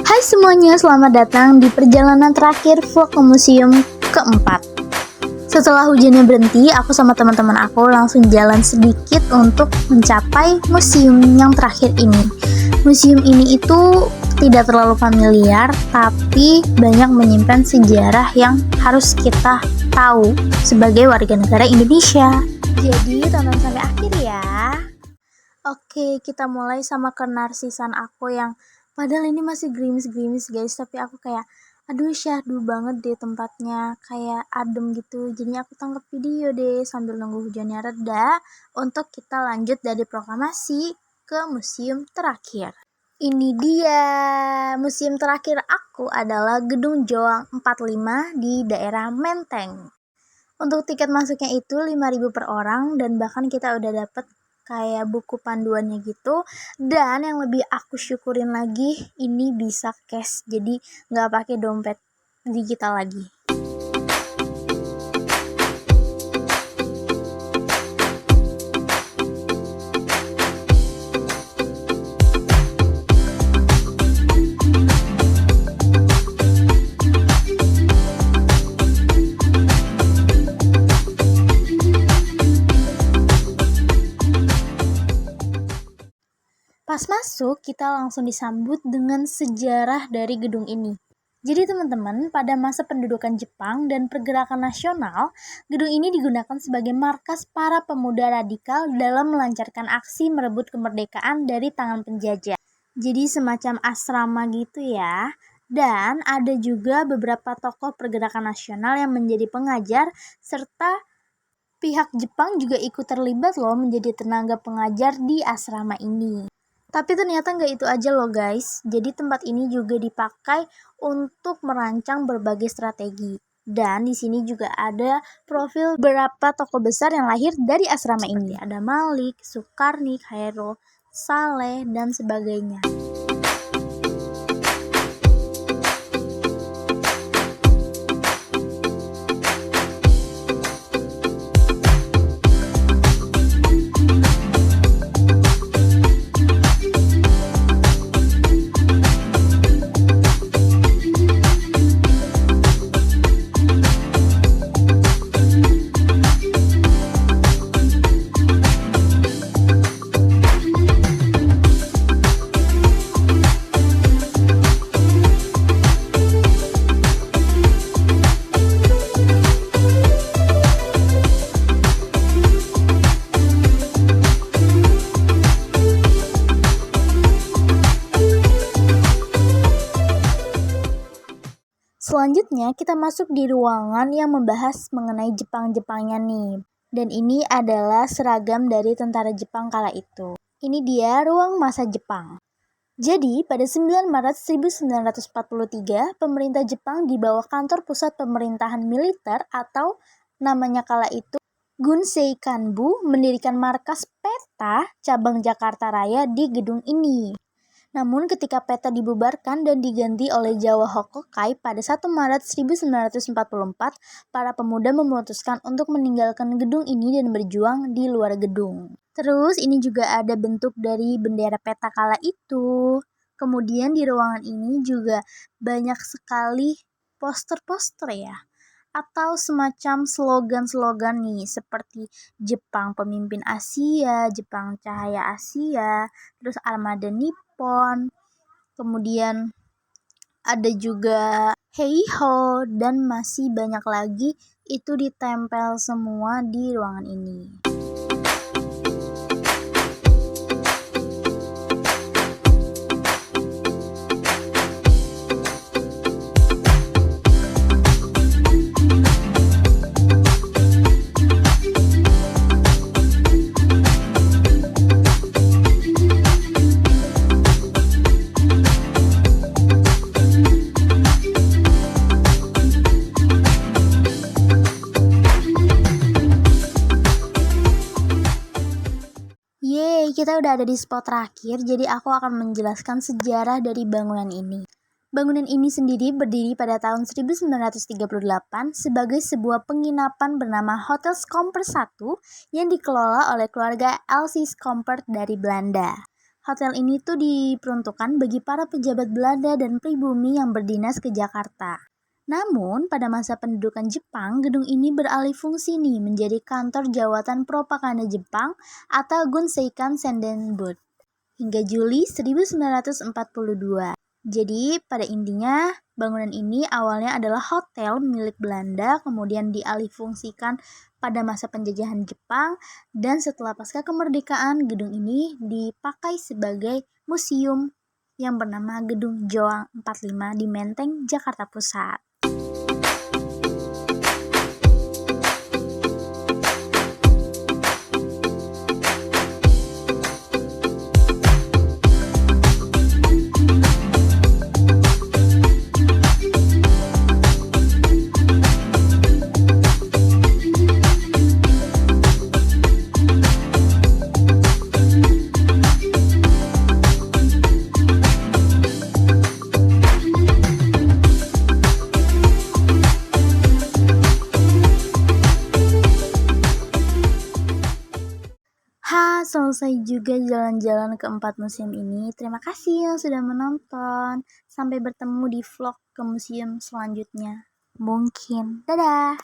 Hai semuanya, selamat datang di perjalanan terakhir vlog ke museum keempat. Setelah hujannya berhenti, aku sama teman-teman aku langsung jalan sedikit untuk mencapai museum yang terakhir ini. Museum ini itu tidak terlalu familiar, tapi banyak menyimpan sejarah yang harus kita tahu sebagai warga negara Indonesia. Jadi tonton sampai akhir ya. Oke, kita mulai sama kenarsisan aku yang padahal ini masih gerimis-gerimis guys, tapi aku kayak aduh syahdu banget deh tempatnya, kayak adem gitu. Jadinya aku tangkap video deh sambil nunggu hujannya reda untuk kita lanjut dari proklamasi ke museum terakhir. Ini dia, museum terakhir aku adalah Gedung Joang 45 di daerah Menteng. Untuk tiket masuknya itu 5.000 per orang dan bahkan kita udah dapet kayak buku panduannya gitu. Dan yang lebih aku syukurin lagi, ini bisa cash, jadi nggak pakai dompet digital lagi. Pas masuk, kita langsung disambut dengan sejarah dari gedung ini. Jadi teman-teman, pada masa pendudukan Jepang dan pergerakan nasional, gedung ini digunakan sebagai markas para pemuda radikal dalam melancarkan aksi merebut kemerdekaan dari tangan penjajah. Jadi semacam asrama gitu ya. Dan ada juga beberapa tokoh pergerakan nasional yang menjadi pengajar, serta pihak Jepang juga ikut terlibat loh menjadi tenaga pengajar di asrama ini. Tapi ternyata nggak itu aja loh guys, jadi tempat ini juga dipakai untuk merancang berbagai strategi. Dan di sini juga ada profil beberapa tokoh besar yang lahir dari asrama ini. Ada Malik, Sukarni, Khairul, Saleh, dan sebagainya. Selanjutnya kita masuk di ruangan yang membahas mengenai Jepang-Jepangnya nih. Dan ini adalah seragam dari tentara Jepang kala itu. Ini dia ruang masa Jepang. Jadi pada 9 Maret 1943, pemerintah Jepang di bawah kantor pusat pemerintahan militer atau namanya kala itu Gunsei Kanbu mendirikan markas PETA cabang Jakarta Raya di gedung ini. Namun ketika PETA dibubarkan dan diganti oleh Jawa Hokokai pada 1 Maret 1944, para pemuda memutuskan untuk meninggalkan gedung ini dan berjuang di luar gedung. Terus ini juga ada bentuk dari bendera PETA kala itu. Kemudian di ruangan ini juga banyak sekali poster-poster ya, atau semacam slogan-slogan nih seperti Jepang Pemimpin Asia, Jepang Cahaya Asia, terus Armada Nippon, kemudian ada juga Heiho, dan masih banyak lagi itu ditempel semua di ruangan ini. Kita udah ada di spot terakhir, jadi aku akan menjelaskan sejarah dari bangunan ini. Bangunan ini sendiri berdiri pada tahun 1938 sebagai sebuah penginapan bernama Hotel Scomper 1 yang dikelola oleh keluarga Elsie Scomper dari Belanda. Hotel ini tuh diperuntukkan bagi para pejabat Belanda dan pribumi yang berdinas ke Jakarta. Namun, pada masa pendudukan Jepang, gedung ini beralih fungsi nih menjadi kantor jawatan propaganda Jepang atau Gunseikan Sendenbud hingga Juli 1942. Jadi, pada intinya, bangunan ini awalnya adalah hotel milik Belanda, kemudian dialihfungsikan pada masa penjajahan Jepang, dan setelah pasca kemerdekaan, gedung ini dipakai sebagai museum yang bernama Gedung Joang 45 di Menteng, Jakarta Pusat. Selesai juga jalan-jalan ke 4 museum ini. Terima kasih yang sudah menonton. Sampai bertemu di vlog ke museum selanjutnya. Mungkin. Dadah!